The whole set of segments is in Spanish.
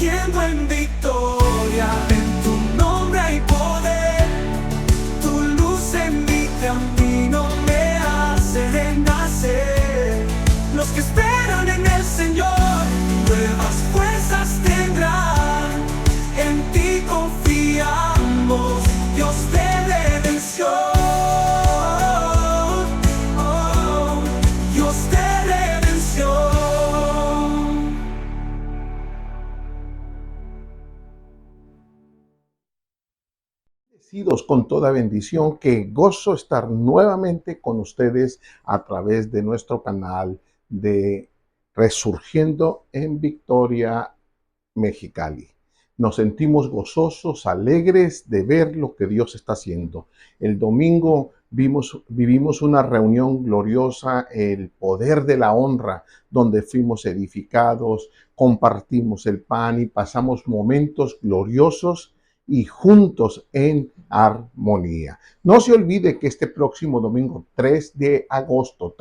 resurgiendo en victoria. En tu nombre hay poder, tu luz en mi camino me hace renacer. Los que esperan en el Señor, nuevas fuerzas tendrán. En ti confiamos, Dios de redención. Oh, Dios de redención. Bendecidos con toda bendición, que gozo estar nuevamente con ustedes a través de nuestro canal de Resurgiendo en Victoria Mexicali. Nos sentimos gozosos, alegres de ver lo que Dios está haciendo. El domingo vivimos una reunión gloriosa, el poder de la honra, donde fuimos edificados, compartimos el pan y pasamos momentos gloriosos y juntos en armonía. No se olvide que este próximo domingo, 3 de agosto,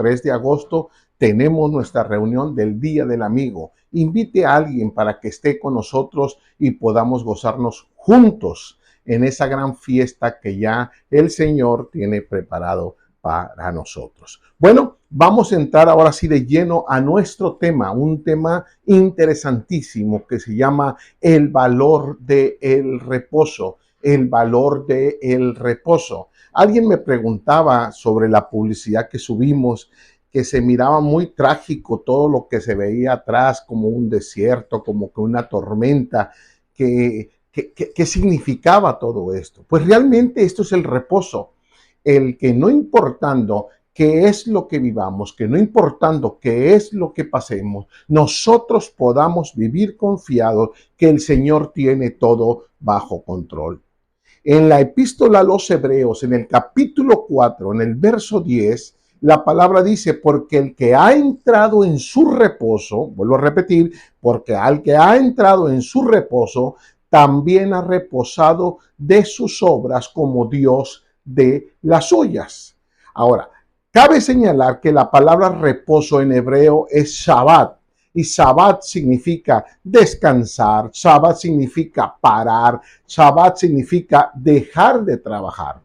tenemos nuestra reunión del Día del Amigo. Invite a alguien para que esté con nosotros y podamos gozarnos juntos en esa gran fiesta que ya el Señor tiene preparado para nosotros. Bueno, vamos a entrar ahora sí de lleno a nuestro tema, un tema interesantísimo que se llama el valor del reposo, el valor del reposo. Alguien me preguntaba sobre la publicidad que subimos, que se miraba muy trágico todo lo que se veía atrás, como un desierto, como que una tormenta. ¿Qué significaba todo esto? Pues realmente esto es el reposo, el que no importando qué es lo que vivamos, que no importando qué es lo que pasemos, nosotros podamos vivir confiados que el Señor tiene todo bajo control. En la epístola a los Hebreos, en el capítulo 4, en el verso 10, la palabra dice, porque el que ha entrado en su reposo, vuelvo a repetir, porque al que ha entrado en su reposo, también ha reposado de sus obras como Dios de las suyas. Ahora, cabe señalar que la palabra reposo en hebreo es Shabbat, y Shabbat significa descansar, Shabbat significa parar, Shabbat significa dejar de trabajar.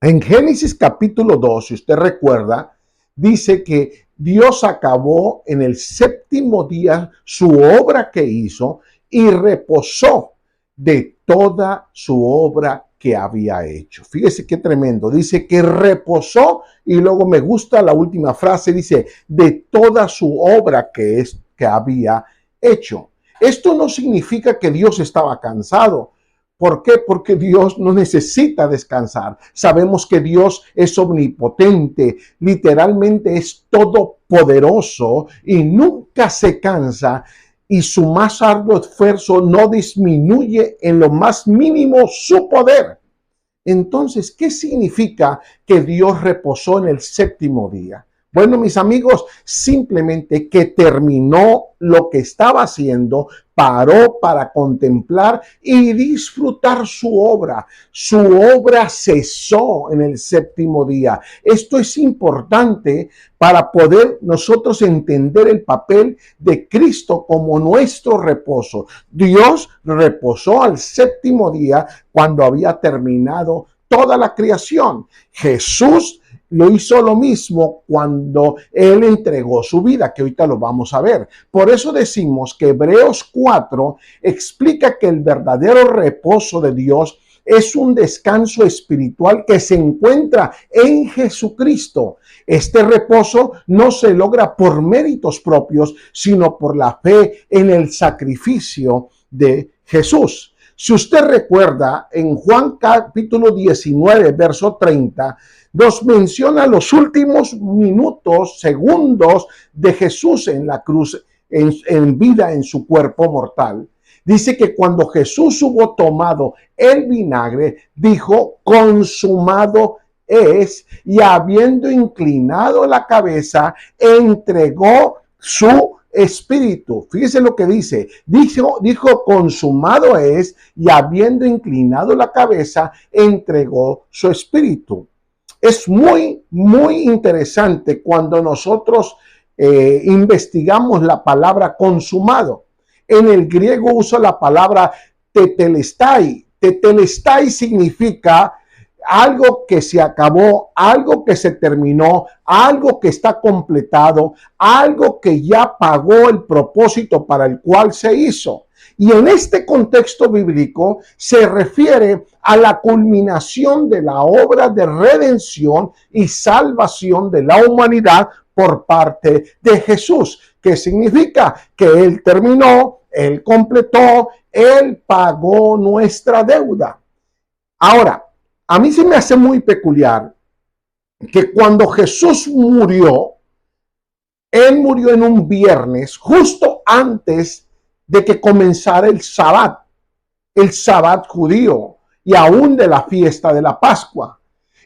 En Génesis capítulo 2, si usted recuerda, dice que Dios acabó en el séptimo día su obra que hizo y reposó de toda su obra que había hecho. Fíjese qué tremendo. Dice que reposó y luego me gusta la última frase, dice, de toda su obra que había hecho. Esto no significa que Dios estaba cansado. ¿Por qué? Porque Dios no necesita descansar. Sabemos que Dios es omnipotente, literalmente es todopoderoso y nunca se cansa, y su más arduo esfuerzo no disminuye en lo más mínimo su poder. Entonces, ¿qué significa que Dios reposó en el séptimo día? Bueno, mis amigos, simplemente que terminó lo que estaba haciendo, paró para contemplar y disfrutar su obra. Su obra cesó en el séptimo día. Esto es importante para poder nosotros entender el papel de Cristo como nuestro reposo. Dios reposó al séptimo día cuando había terminado toda la creación. Jesús lo hizo lo mismo cuando Él entregó su vida, que ahorita lo vamos a ver. Por eso decimos que Hebreos 4 explica que el verdadero reposo de Dios es un descanso espiritual que se encuentra en Jesucristo. Este reposo no se logra por méritos propios, sino por la fe en el sacrificio de Jesús. Si usted recuerda, en Juan capítulo 19, verso 30, nos menciona los últimos minutos, segundos de Jesús en la cruz, en vida, en su cuerpo mortal. Dice que cuando Jesús hubo tomado el vinagre, dijo, consumado es, y habiendo inclinado la cabeza, entregó su espíritu. Fíjese lo que dice. Dijo, consumado es, y habiendo inclinado la cabeza, entregó su espíritu. Es muy, muy interesante cuando nosotros investigamos la palabra consumado. En el griego usa la palabra tetelestai. Tetelestai significa algo que se acabó, algo que se terminó, algo que está completado, algo que ya pagó el propósito para el cual se hizo. Y en este contexto bíblico se refiere a la culminación de la obra de redención y salvación de la humanidad por parte de Jesús, que significa que Él terminó, Él completó, Él pagó nuestra deuda. Ahora, a mí se me hace muy peculiar que cuando Jesús murió, Él murió en un viernes, justo antes de que comenzara el Sabbat judío y aún de la fiesta de la Pascua.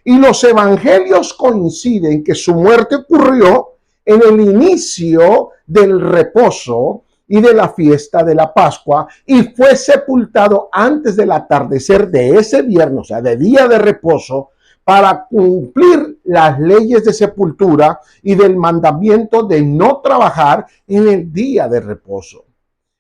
Y los evangelios coinciden que su muerte ocurrió en el inicio del reposo y de la fiesta de la Pascua, y fue sepultado antes del atardecer de ese viernes, o sea, de día de reposo, para cumplir las leyes de sepultura y del mandamiento de no trabajar en el día de reposo.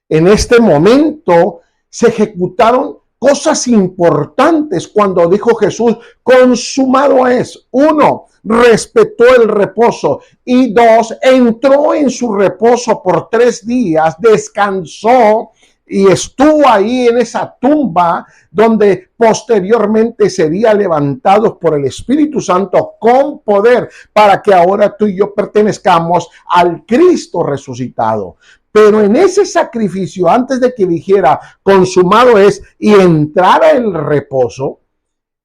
En este momento se ejecutaron cosas importantes cuando dijo Jesús, consumado es. 1, respetó el reposo. Y 2, entró en su reposo por 3 días, descansó y estuvo ahí en esa tumba donde posteriormente sería levantado por el Espíritu Santo con poder para que ahora tú y yo pertenezcamos al Cristo resucitado. Pero en ese sacrificio, antes de que dijera consumado es y entrara el reposo,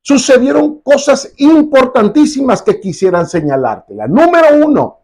sucedieron cosas importantísimas que quisieran señalártela. Número 1,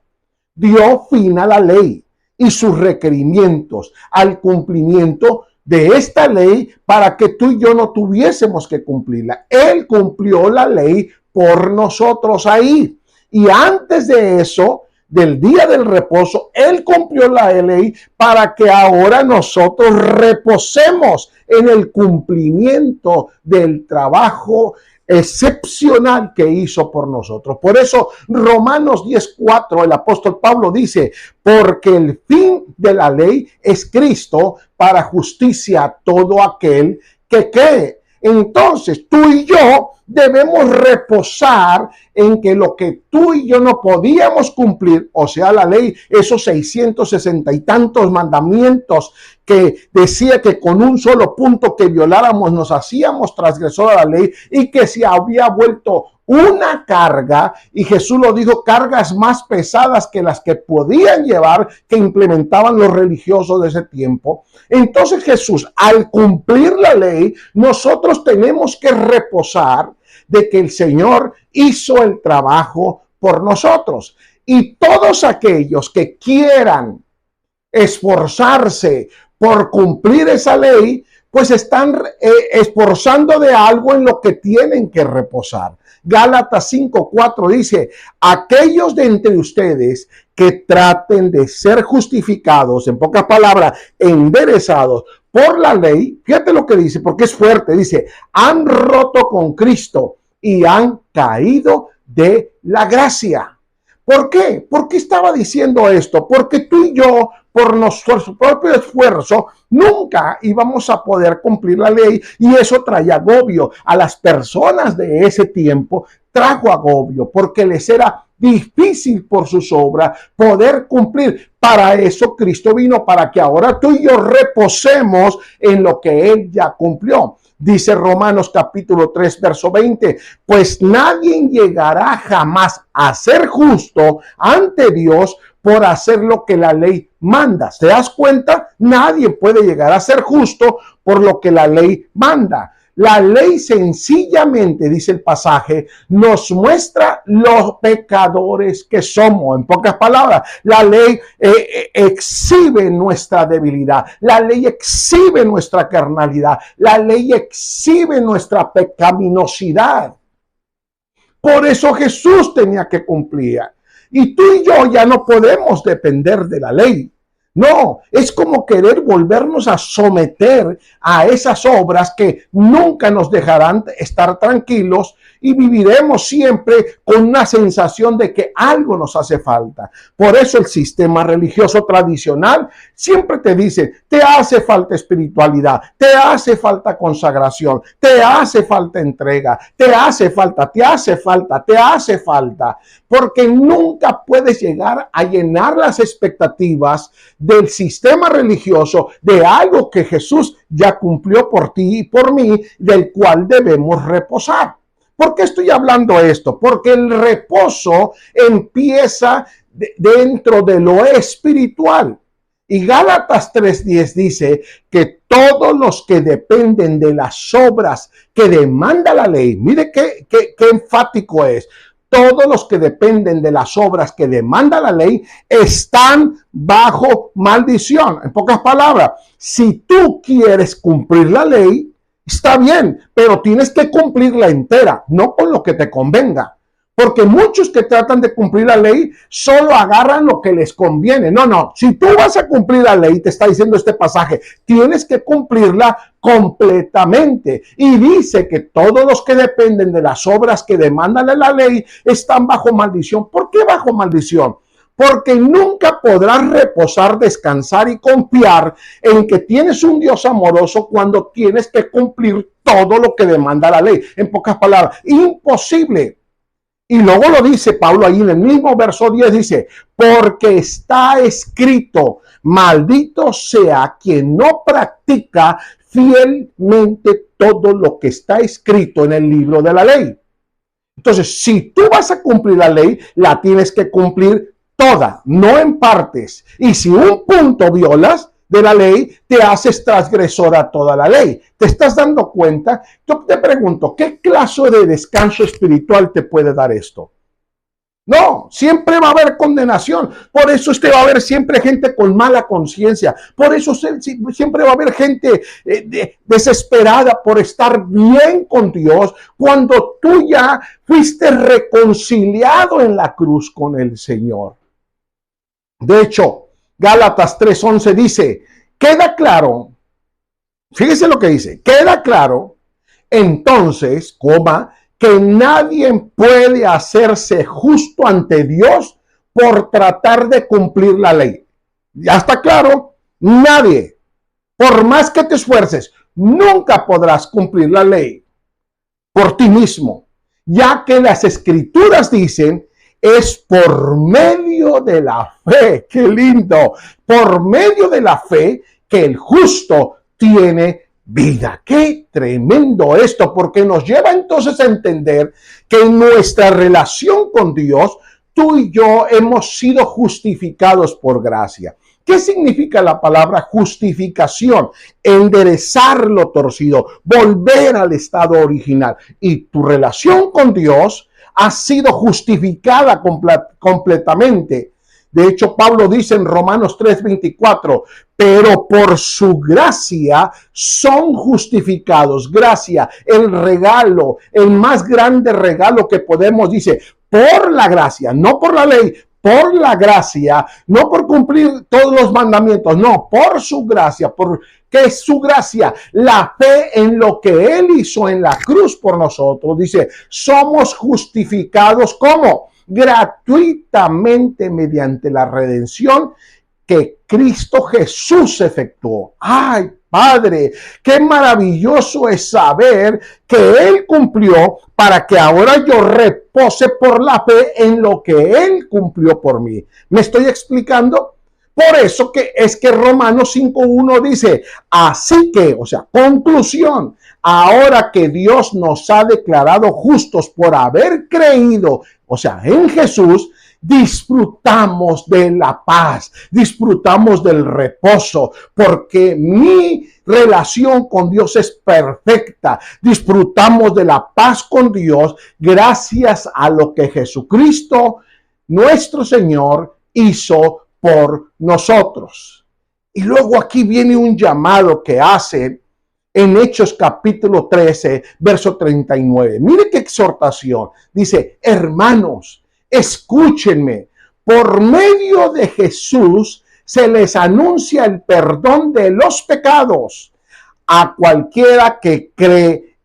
dio fin a la ley y sus requerimientos, al cumplimiento de esta ley para que tú y yo no tuviésemos que cumplirla. Él cumplió la ley por nosotros ahí. Y antes de eso, del día del reposo, Él cumplió la ley para que ahora nosotros reposemos en el cumplimiento del trabajo excepcional que hizo por nosotros. Por eso Romanos 10:4, el apóstol Pablo dice, porque el fin de la ley es Cristo para justicia a todo aquel que cree. Entonces tú y yo debemos reposar en que lo que tú y yo no podíamos cumplir, o sea, la ley, esos 660 y tantos mandamientos que decía que con un solo punto que violáramos nos hacíamos transgresor a la ley y que se había vuelto una carga, y Jesús lo dijo, cargas más pesadas que las que podían llevar, que implementaban los religiosos de ese tiempo. Entonces Jesús, al cumplir la ley, nosotros tenemos que reposar de que el Señor hizo el trabajo por nosotros. Y todos aquellos que quieran esforzarse por cumplir esa ley, pues están esforzando de algo en lo que tienen que reposar. Gálatas 5:4 dice, aquellos de entre ustedes que traten de ser justificados, en pocas palabras, enderezados por la ley, fíjate lo que dice, porque es fuerte, dice, han roto con Cristo y han caído de la gracia. ¿Por qué? ¿Por qué estaba diciendo esto? Porque tú y yo, por nuestro propio esfuerzo, nunca íbamos a poder cumplir la ley, y eso traía agobio. A las personas de ese tiempo trajo agobio porque les era difícil por sus obras poder cumplir. Para eso Cristo vino, para que ahora tú y yo reposemos en lo que Él ya cumplió. Dice Romanos capítulo 3, verso 20, pues nadie llegará jamás a ser justo ante Dios por hacer lo que la ley manda. ¿Te das cuenta? Nadie puede llegar a ser justo por lo que la ley manda. La ley sencillamente, dice el pasaje, nos muestra los pecadores que somos. En pocas palabras, la ley exhibe nuestra debilidad. La ley exhibe nuestra carnalidad. La ley exhibe nuestra pecaminosidad. Por eso Jesús tenía que cumplir. Y tú y yo ya no podemos depender de la ley. No, es como querer volvernos a someter a esas obras que nunca nos dejarán estar tranquilos y viviremos siempre con una sensación de que algo nos hace falta. Por eso el sistema religioso tradicional siempre te dice, te hace falta espiritualidad, te hace falta consagración, te hace falta entrega, te hace falta, te hace falta, te hace falta, porque nunca puedes llegar a llenar las expectativas del sistema religioso de algo que Jesús ya cumplió por ti y por mí, del cual debemos reposar. ¿Por qué estoy hablando esto? Porque el reposo empieza dentro de lo espiritual. Y Gálatas 3:10 dice que todos los que dependen de las obras que demanda la ley, mire qué enfático es, todos los que dependen de las obras que demanda la ley están bajo maldición. En pocas palabras, si tú quieres cumplir la ley, está bien, pero tienes que cumplirla entera, no con lo que te convenga. Porque muchos que tratan de cumplir la ley solo agarran lo que les conviene. No, si tú vas a cumplir la ley, te está diciendo este pasaje, tienes que cumplirla completamente. Y dice que todos los que dependen de las obras que demandan la ley están bajo maldición. ¿Por qué bajo maldición? Porque nunca podrás reposar, descansar y confiar en que tienes un Dios amoroso cuando tienes que cumplir todo lo que demanda la ley. En pocas palabras, imposible. Y luego lo dice Pablo ahí en el mismo verso 10, dice, porque está escrito, maldito sea quien no practica fielmente todo lo que está escrito en el libro de la ley. Entonces, si tú vas a cumplir la ley, la tienes que cumplir toda, no en partes. Y si un punto violas de la ley, te haces transgresor a toda la ley. ¿Te estás dando cuenta? Yo te pregunto, ¿qué clase de descanso espiritual te puede dar esto? No, siempre va a haber condenación. Por eso va a haber siempre gente con mala conciencia. Por eso siempre va a haber gente desesperada por estar bien con Dios cuando tú ya fuiste reconciliado en la cruz con el Señor. De hecho, Gálatas 3:11 dice, queda claro, fíjese lo que dice, queda claro, entonces, que nadie puede hacerse justo ante Dios por tratar de cumplir la ley. Ya está claro, nadie, por más que te esfuerces, nunca podrás cumplir la ley por ti mismo, ya que las Escrituras dicen, es por medio de la fe, qué lindo, por medio de la fe que el justo tiene vida. Qué tremendo esto, porque nos lleva entonces a entender que en nuestra relación con Dios, tú y yo hemos sido justificados por gracia. ¿Qué significa la palabra justificación? Enderezar lo torcido, volver al estado original. Y tu relación con Dios ha sido justificada completamente. De hecho, Pablo dice en Romanos 3:24, pero por su gracia son justificados. Gracia, el regalo, el más grande regalo que podemos, dice, por la gracia, no por la ley, por la gracia, no por cumplir todos los mandamientos, no, por su gracia, ¿qué es su gracia? La fe en lo que Él hizo en la cruz por nosotros. Dice, somos justificados, ¿cómo? Gratuitamente mediante la redención que Cristo Jesús efectuó. ¡Ay, Padre! ¡Qué maravilloso es saber que Él cumplió para que ahora yo repose por la fe en lo que Él cumplió por mí! ¿Me estoy explicando? Por eso que es que Romanos 5:1 dice, así que, o sea, conclusión, ahora que Dios nos ha declarado justos por haber creído, o sea, en Jesús, disfrutamos de la paz, disfrutamos del reposo, porque mi relación con Dios es perfecta. Disfrutamos de la paz con Dios gracias a lo que Jesucristo, nuestro Señor, hizo por nosotros. Y luego aquí viene un llamado que hace en Hechos capítulo 13, verso 39. Mire qué exhortación. Dice, hermanos, escúchenme, por medio de Jesús se les anuncia el perdón de los pecados a cualquiera que cree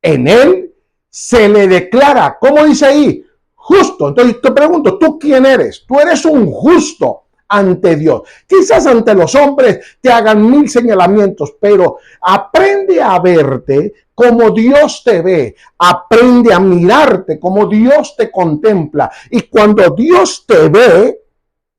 en Él, se le declara, ¿cómo dice ahí? Justo. Entonces te pregunto, ¿tú quién eres? Tú eres un justo ante Dios. Quizás ante los hombres te hagan mil señalamientos, pero aprende a verte como Dios te ve. Aprende a mirarte como Dios te contempla. Y cuando Dios te ve,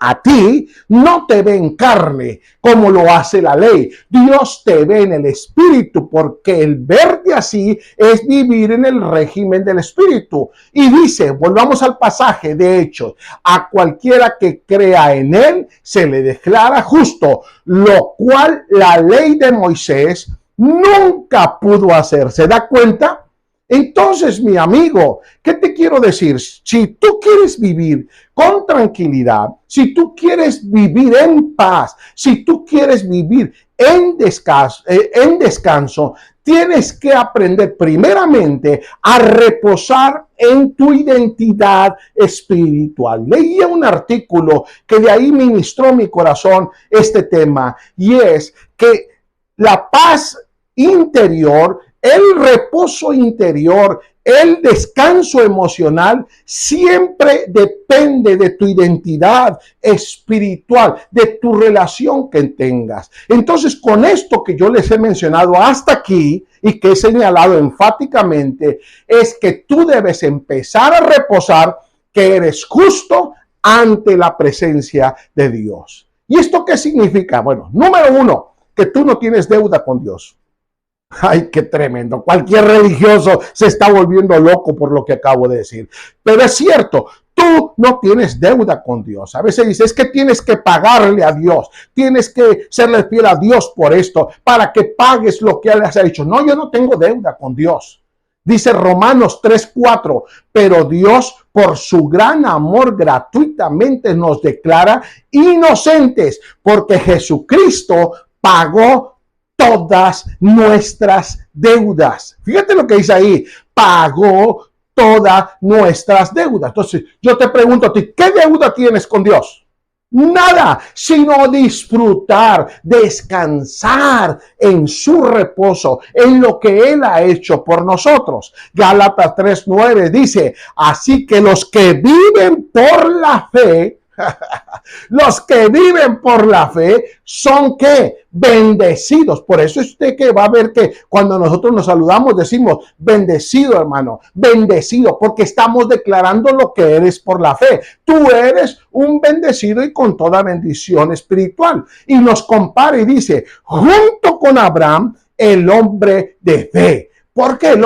a ti no te ve en carne como lo hace la ley. Dios te ve en el espíritu, porque el verte así es vivir en el régimen del espíritu. Y dice, volvamos al pasaje de Hechos, a cualquiera que crea en él se le declara justo, lo cual la ley de Moisés nunca pudo hacer. ¿Se da cuenta? Entonces, mi amigo, ¿qué te quiero decir? Si tú quieres vivir con tranquilidad, si tú quieres vivir en paz, si tú quieres vivir en descanso, tienes que aprender primeramente a reposar en tu identidad espiritual. Leía un artículo que de ahí ministró mi corazón este tema, y es que la paz interior, el reposo interior, el descanso emocional siempre depende de tu identidad espiritual, de tu relación que tengas. Entonces, con esto que yo les he mencionado hasta aquí y que he señalado enfáticamente, es que tú debes empezar a reposar que eres justo ante la presencia de Dios. ¿Y esto qué significa? Bueno, número uno, que tú no tienes deuda con Dios. Ay, qué tremendo. Cualquier religioso se está volviendo loco por lo que acabo de decir. Pero es cierto, tú no tienes deuda con Dios. A veces dices, es que tienes que pagarle a Dios. Tienes que serle fiel a Dios por esto, para que pagues lo que Él has hecho. No, yo no tengo deuda con Dios. Dice Romanos 3:4, pero Dios por su gran amor gratuitamente nos declara inocentes, porque Jesucristo pagó todas nuestras deudas. Fíjate lo que dice ahí, pagó todas nuestras deudas. Entonces, yo te pregunto a ti, ¿qué deuda tienes con Dios? Nada, sino disfrutar, descansar en su reposo, en lo que Él ha hecho por nosotros. Gálatas 3:9 dice, así que los que viven por la fe, los que viven por la fe son ¿qué? Bendecidos. Por eso es usted que va a ver que cuando nosotros nos saludamos decimos bendecido, hermano, bendecido, porque estamos declarando lo que eres por la fe. Tú eres un bendecido y con toda bendición espiritual. Y nos compara y dice, junto con Abraham, el hombre de fe. ¿Por qué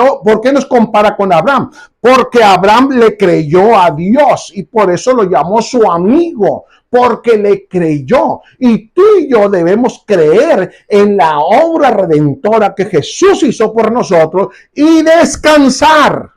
nos compara con Abraham? Porque Abraham le creyó a Dios y por eso lo llamó su amigo, porque le creyó. Y tú y yo debemos creer en la obra redentora que Jesús hizo por nosotros y descansar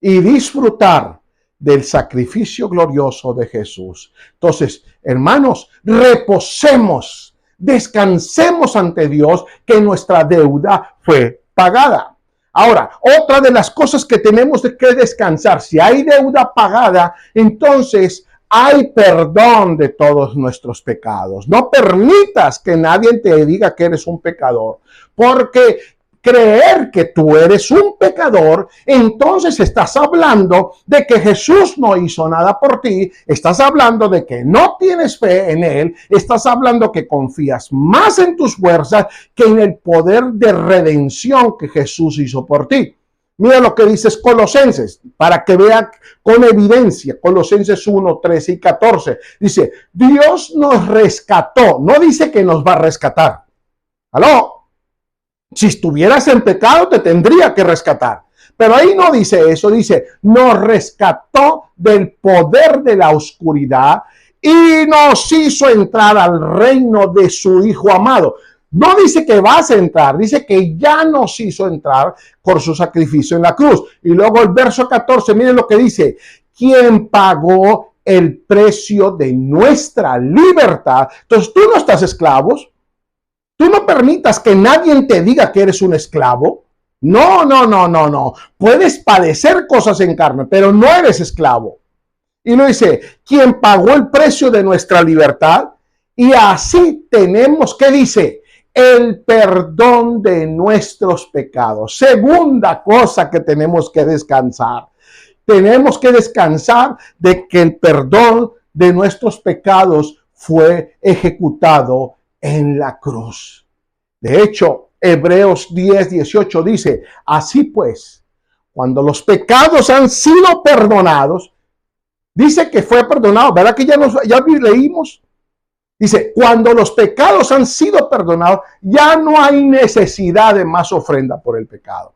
y disfrutar del sacrificio glorioso de Jesús. Entonces, hermanos, reposemos, descansemos ante Dios que nuestra deuda fue pagada. Ahora, otra de las cosas que tenemos que descansar, si hay deuda pagada, entonces hay perdón de todos nuestros pecados. No permitas que nadie te diga que eres un pecador, porque creer que tú eres un pecador, entonces estás hablando de que Jesús no hizo nada por ti, estás hablando de que no tienes fe en Él, estás hablando que confías más en tus fuerzas que en el poder de redención que Jesús hizo por ti. Mira lo que dice Colosenses, para que vean con evidencia, Colosenses 1, 13 y 14. Dice, Dios nos rescató, no dice que nos va a rescatar. ¿Aló? Si estuvieras en pecado, te tendría que rescatar. Pero ahí no dice eso, dice, nos rescató del poder de la oscuridad y nos hizo entrar al reino de su Hijo amado. No dice que vas a entrar, dice que ya nos hizo entrar por su sacrificio en la cruz. Y luego el verso 14, miren lo que dice, quien pagó el precio de nuestra libertad. Entonces tú no estás esclavo. Tú no permitas que nadie te diga que eres un esclavo. No. Puedes padecer cosas en carne, pero no eres esclavo. Y lo dice, quien pagó el precio de nuestra libertad, y así tenemos, ¿qué dice? el perdón de nuestros pecados. Segunda cosa que tenemos que descansar. Tenemos que descansar de que el perdón de nuestros pecados fue ejecutado en la cruz. De hecho, Hebreos 10:18 dice, así pues, cuando los pecados han sido perdonados, dice que fue perdonado, ¿verdad que ya leímos? Dice, cuando los pecados han sido perdonados, ya no hay necesidad de más ofrenda por el pecado.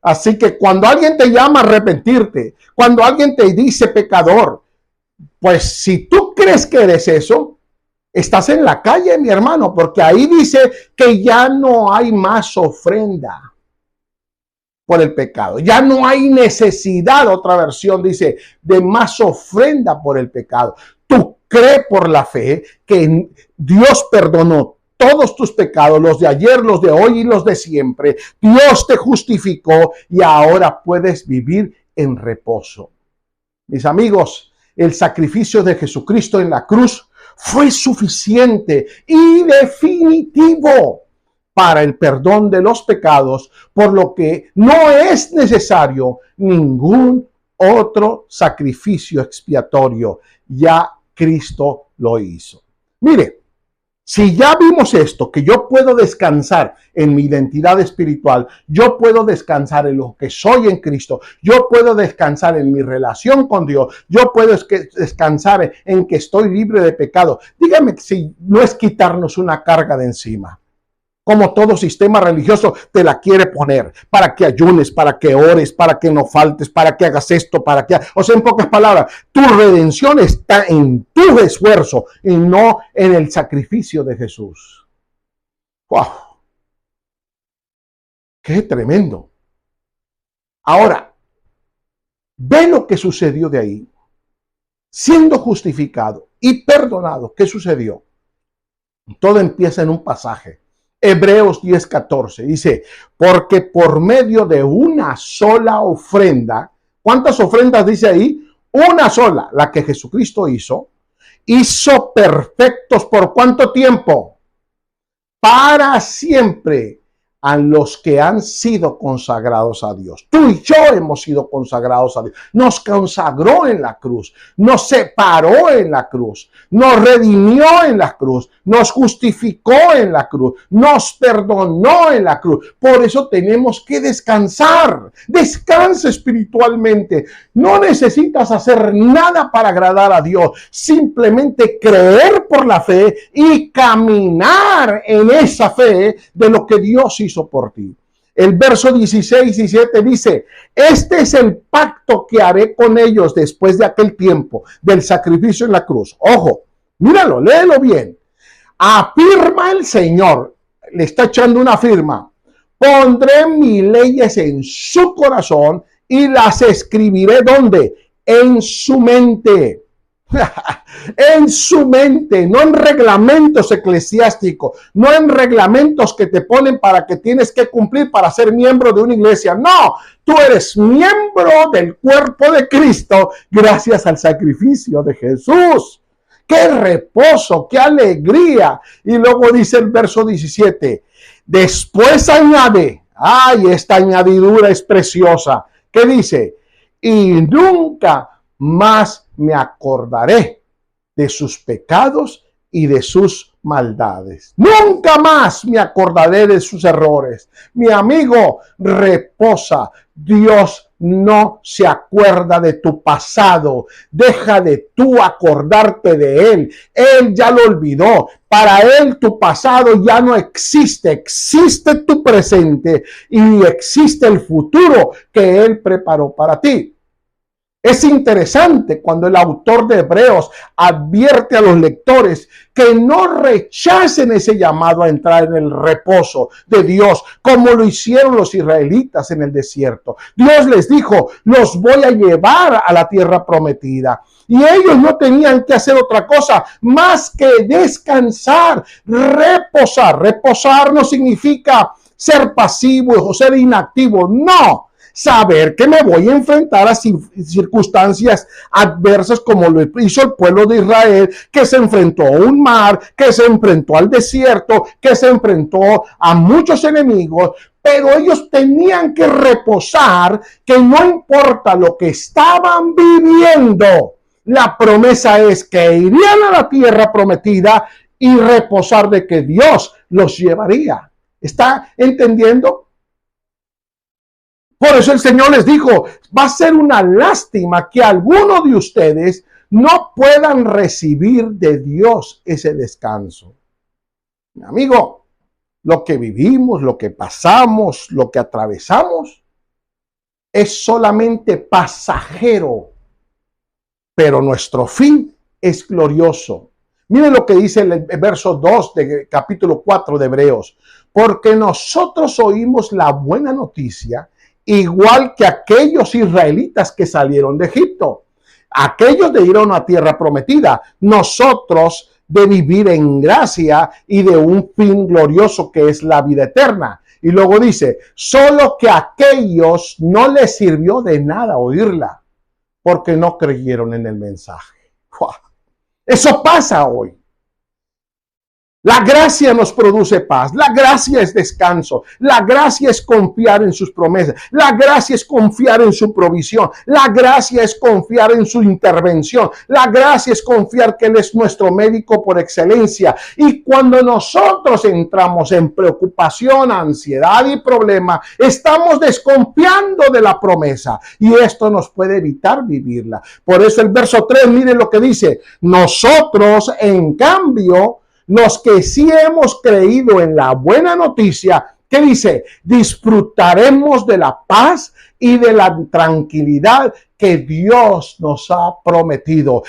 Así que cuando alguien te llama a arrepentirte, cuando alguien te dice pecador, pues si tú crees que eres eso, estás en la calle, mi hermano, porque ahí dice que ya no hay más ofrenda por el pecado. Ya no hay necesidad, otra versión dice, de más ofrenda por el pecado. Tú crees por la fe que Dios perdonó todos tus pecados, los de ayer, los de hoy y los de siempre. Dios te justificó y ahora puedes vivir en reposo. Mis amigos, el sacrificio de Jesucristo en la cruz fue suficiente y definitivo para el perdón de los pecados, por lo que no es necesario ningún otro sacrificio expiatorio. Ya Cristo lo hizo. Mire, si ya vimos esto, que yo puedo descansar en mi identidad espiritual, yo puedo descansar en lo que soy en Cristo, yo puedo descansar en mi relación con Dios, yo puedo descansar en que estoy libre de pecado. Dígame si no es quitarnos una carga de encima. Como todo sistema religioso te la quiere poner para que ayunes, para que ores, para que no faltes, para que hagas esto, para que... O sea, en pocas palabras, tu redención está en tu esfuerzo y no en el sacrificio de Jesús. ¡Wow! ¡Qué tremendo! Ahora, ve lo que sucedió de ahí. Siendo justificado y perdonado, ¿qué sucedió? Todo empieza en un pasaje. Hebreos 10:14 dice, porque por medio de una sola ofrenda, ¿cuántas ofrendas dice ahí? Una sola, la que Jesucristo hizo perfectos ¿por cuánto tiempo? Para siempre a los que han sido consagrados a Dios. Tú y yo hemos sido consagrados a Dios. Nos consagró en la cruz, nos separó en la cruz, nos redimió en la cruz, nos justificó en la cruz, nos perdonó en la cruz. Por eso tenemos que descansar. Descansa espiritualmente. No necesitas hacer nada para agradar a Dios. Simplemente creer por la fe y caminar en esa fe de lo que Dios hizo por ti. El verso 16 y 17 dice, este es el pacto que haré con ellos después de aquel tiempo del sacrificio en la cruz. Ojo, míralo, léelo bien. Afirma el Señor, le está echando una firma. Pondré mis leyes en su corazón y las escribiré ¿dónde? En su mente. En su mente, no en reglamentos eclesiásticos, no en reglamentos que te ponen para que tienes que cumplir para ser miembro de una iglesia. No, tú eres miembro del cuerpo de Cristo gracias al sacrificio de Jesús. ¡Qué reposo, qué alegría! Y luego dice el verso 17, después añade, ¡ay, esta añadidura es preciosa! ¿Qué dice? Y nunca más me acordaré de sus pecados y de sus maldades. Nunca más me acordaré de sus errores. Mi amigo, reposa. Dios no se acuerda de tu pasado. Deja de tú acordarte de Él. Él ya lo olvidó. Para Él tu pasado ya no existe. Existe tu presente y existe el futuro que Él preparó para ti. Es interesante cuando el autor de Hebreos advierte a los lectores que no rechacen ese llamado a entrar en el reposo de Dios, como lo hicieron los israelitas en el desierto. Dios les dijo, los voy a llevar a la tierra prometida. Y ellos no tenían que hacer otra cosa más que descansar, reposar. Reposar no significa ser pasivo o ser inactivo, no. saber que me voy a enfrentar a circunstancias adversas como lo hizo el pueblo de Israel, que se enfrentó a un mar, que se enfrentó al desierto, que se enfrentó a muchos enemigos, pero ellos tenían que reposar, que no importa lo que estaban viviendo, la promesa es que irían a la tierra prometida y reposar de que Dios los llevaría. ¿Está entendiendo? Por eso el Señor les dijo, va a ser una lástima que alguno de ustedes no puedan recibir de Dios ese descanso. Mi amigo, lo que vivimos, lo que pasamos, lo que atravesamos, es solamente pasajero, pero nuestro fin es glorioso. Miren lo que dice el verso 2 de capítulo 4 de Hebreos. Porque nosotros oímos la buena noticia, igual que aquellos israelitas que salieron de Egipto. Aquellos de ir a una tierra prometida. Nosotros de vivir en gracia y de un fin glorioso que es la vida eterna. Y luego dice, solo que a aquellos no les sirvió de nada oírla, porque no creyeron en el mensaje. ¡Wow! Eso pasa hoy. La gracia nos produce paz, la gracia es descanso, la gracia es confiar en sus promesas, la gracia es confiar en su provisión, la gracia es confiar en su intervención, la gracia es confiar que Él es nuestro médico por excelencia. Y cuando nosotros entramos en preocupación, ansiedad y problema, estamos desconfiando de la promesa y esto nos puede evitar vivirla. Por eso el verso 3, miren lo que dice, nosotros en cambio, los que sí hemos creído en la buena noticia, ¿qué dice? Disfrutaremos de la paz y de la tranquilidad que Dios nos ha prometido.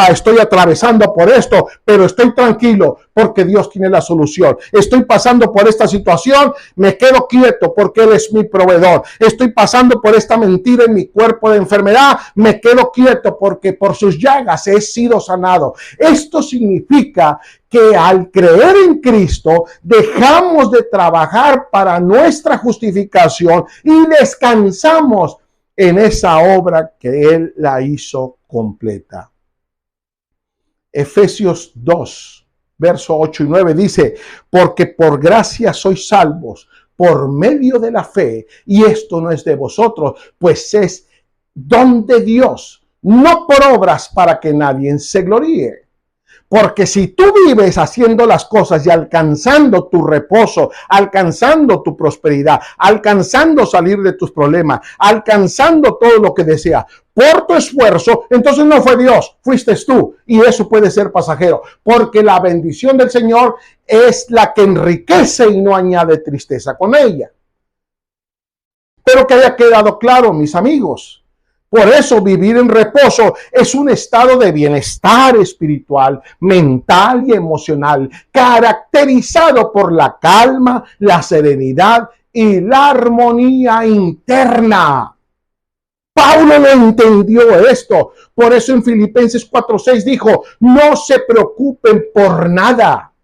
Estoy atravesando por esto, pero estoy tranquilo porque Dios tiene la solución. Estoy pasando por esta situación, me quedo quieto porque Él es mi proveedor. Estoy pasando por esta mentira en mi cuerpo de enfermedad, me quedo quieto porque por sus llagas he sido sanado. Esto significa que al creer en Cristo dejamos de trabajar para nuestra justificación y descansamos en esa obra que Él la hizo completa. Efesios 2, verso 8 y 9 dice, porque por gracia sois salvos por medio de la fe, y esto no es de vosotros, pues es don de Dios, no por obras para que nadie se gloríe. Porque si tú vives haciendo las cosas y alcanzando tu reposo, alcanzando tu prosperidad, alcanzando salir de tus problemas, alcanzando todo lo que deseas por tu esfuerzo, entonces no fue Dios, fuiste tú. Y eso puede ser pasajero, porque la bendición del Señor es la que enriquece y no añade tristeza con ella. Espero que haya quedado claro, mis amigos. Por eso vivir en reposo es un estado de bienestar espiritual, mental y emocional, caracterizado por la calma, la serenidad y la armonía interna. Pablo no entendió esto. Por eso en Filipenses 4:6 dijo, no se preocupen por nada.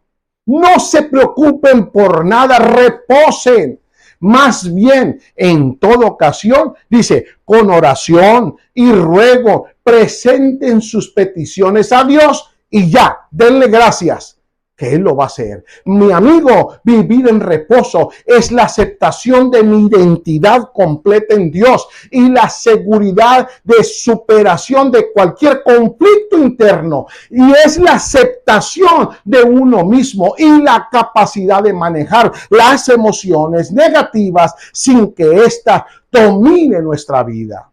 No se preocupen por nada, reposen. Más bien, en toda ocasión, dice, con oración y ruego, presenten sus peticiones a Dios y ya, denle gracias, que Él lo va a hacer. Mi amigo, vivir en reposo es la aceptación de mi identidad completa en Dios y la seguridad de superación de cualquier conflicto interno. Y es la aceptación de uno mismo y la capacidad de manejar las emociones negativas sin que éstas dominen nuestra vida.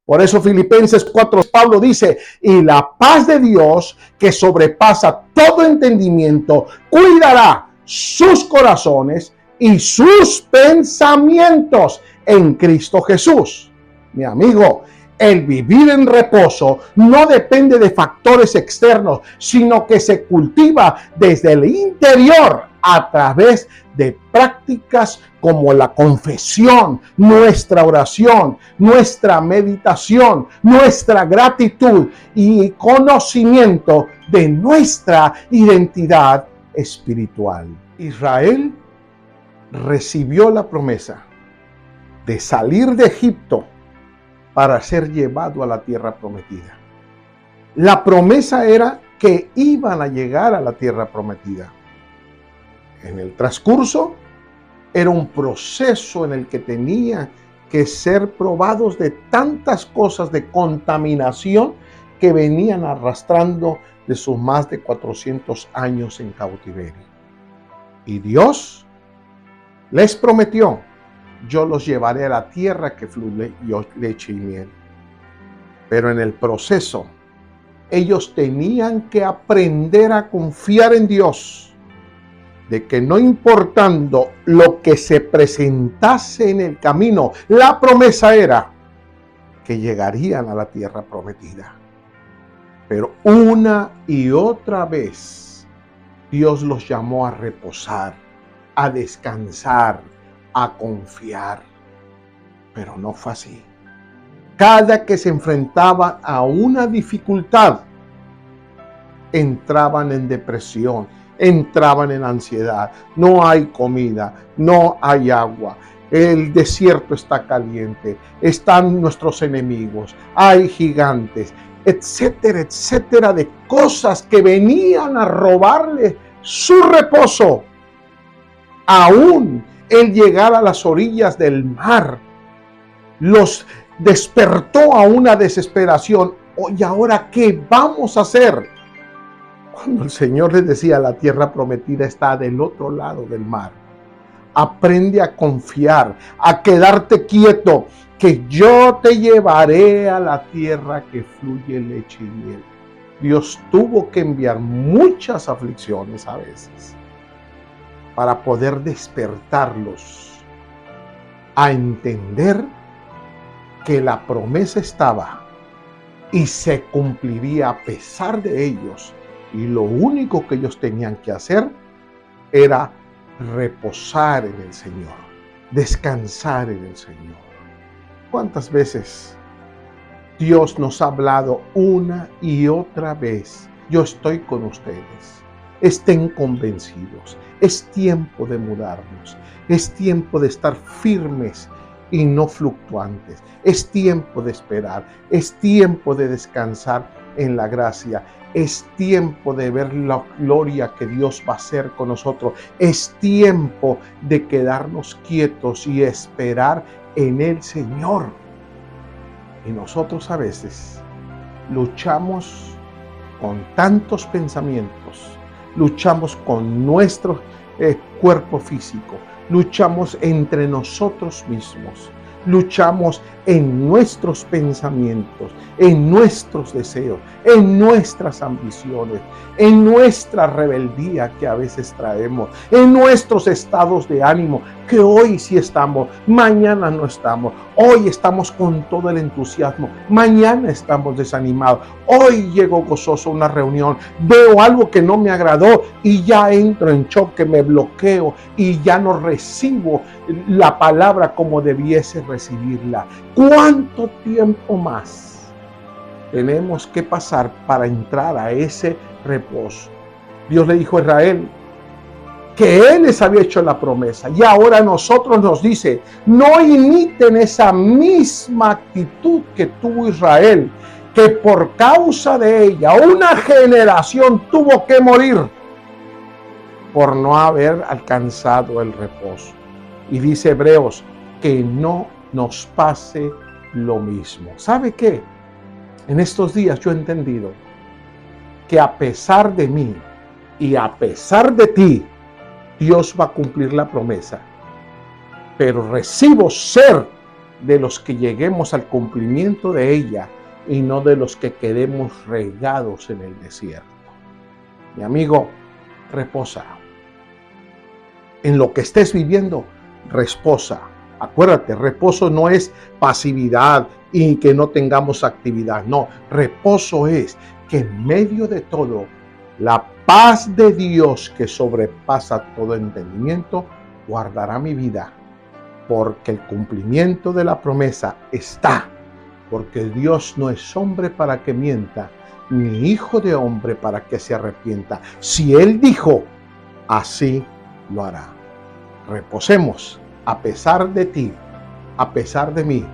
Por eso Filipenses 4, Pablo dice, y la paz de Dios que sobrepasa todo entendimiento, cuidará sus corazones y sus pensamientos en Cristo Jesús. Mi amigo, el vivir en reposo no depende de factores externos, sino que se cultiva desde el interior a través de prácticas como la confesión, nuestra oración, nuestra meditación, nuestra gratitud y conocimiento de nuestra identidad espiritual. Israel recibió la promesa, de salir de Egipto para ser llevado a la tierra prometida. La promesa era que iban a llegar a la tierra prometida. En el transcurso era un proceso en el que tenían que ser probados de tantas cosas de contaminación que venían arrastrando de sus más de 400 años en cautiverio. Y Dios les prometió: yo los llevaré a la tierra que fluye leche y miel. Pero en el proceso, ellos tenían que aprender a confiar en Dios, de que no importando lo que se presentase en el camino, la promesa era que llegarían a la tierra prometida. Pero una y otra vez, Dios los llamó a reposar, a descansar, a confiar. Pero no fue así. Cada que se enfrentaban a una dificultad, entraban en depresión, entraban en ansiedad. No hay comida, no hay agua. El desierto está caliente, están nuestros enemigos, hay gigantes, etcétera, etcétera, de cosas que venían a robarle su reposo. Aún el llegar a las orillas del mar los despertó a una desesperación. ¿Y ahora qué vamos a hacer? Cuando el Señor les decía: la tierra prometida está del otro lado del mar. Aprende a confiar, a quedarte quieto, que yo te llevaré a la tierra que fluye leche y miel. Dios tuvo que enviar muchas aflicciones a veces para poder despertarlos a entender que la promesa estaba y se cumpliría a pesar de ellos. Y lo único que ellos tenían que hacer era reposar en el Señor, descansar en el Señor. ¿Cuántas veces Dios nos ha hablado una y otra vez? Yo estoy con ustedes. Estén convencidos. Es tiempo de mudarnos. Es tiempo de estar firmes y no fluctuantes. Es tiempo de esperar. Es tiempo de descansar en la gracia. Es tiempo de ver la gloria que Dios va a hacer con nosotros. Es tiempo de quedarnos quietos y esperar en el Señor. Y nosotros a veces luchamos con tantos pensamientos, luchamos con nuestro cuerpo físico, luchamos entre nosotros mismos, luchamos en nuestros pensamientos, en nuestros deseos, en nuestras ambiciones, en nuestra rebeldía que a veces traemos, en nuestros estados de ánimo, que hoy sí estamos, mañana no estamos. Hoy estamos con todo el entusiasmo, mañana estamos desanimados. Hoy llego gozoso a una reunión, veo algo que no me agradó y ya entro en choque, me bloqueo y ya no recibo la palabra como debiese recibirla. ¿Cuánto tiempo más tenemos que pasar para entrar a ese reposo? Dios le dijo a Israel que Él les había hecho la promesa, y ahora a nosotros nos dice: no imiten esa misma actitud que tuvo Israel, que por causa de ella una generación tuvo que morir por no haber alcanzado el reposo. Y dice Hebreos que no nos pase lo mismo. ¿Sabe qué? En estos días yo he entendido que a pesar de mí y a pesar de ti, Dios va a cumplir la promesa. Pero recibo ser de los que lleguemos al cumplimiento de ella y no de los que quedemos regados en el desierto. Mi amigo, reposa. En lo que estés viviendo, reposa. Acuérdate, reposo no es pasividad y que no tengamos actividad. No, reposo es que en medio de todo, la paz de Dios que sobrepasa todo entendimiento guardará mi vida, porque el cumplimiento de la promesa está, porque Dios no es hombre para que mienta, ni hijo de hombre para que se arrepienta. Si Él dijo, así lo hará. Reposemos a pesar de ti a pesar de mí,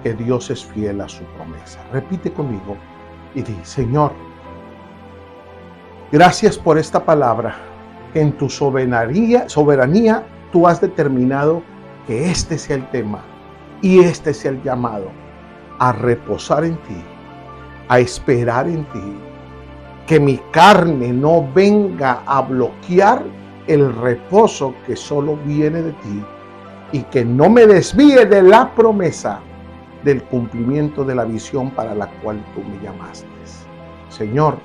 que Dios es fiel a su promesa. Repite conmigo y di: Señor, gracias por esta palabra, que en tu soberanía tú has determinado que este sea el tema y este sea el llamado a reposar en ti, a esperar en ti. Que mi carne no venga a bloquear el reposo que solo viene de ti, y que no me desvíe de la promesa del cumplimiento de la visión para la cual tú me llamaste. Señor,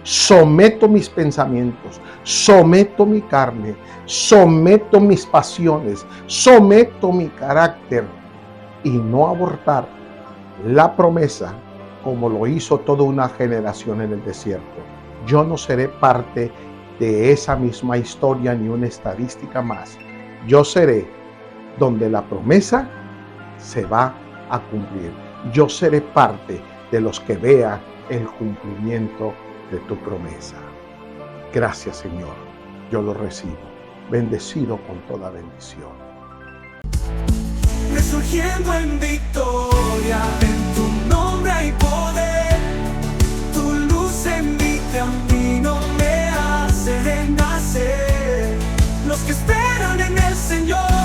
someto mis pensamientos, someto mi carne, someto mis pasiones, someto mi carácter, y no abortar la promesa como lo hizo toda una generación en el desierto. Yo no seré parte de esa misma historia ni una estadística más. Yo seré donde la promesa se va a cumplir. Yo seré parte de los que vean el cumplimiento de tu promesa. Gracias, Señor. Yo lo recibo. Bendecido con toda bendición. Resurgiendo en victoria, en tu nombre hay poder. Tu luz en mi camino me hace renacer. Los que esperan en el Señor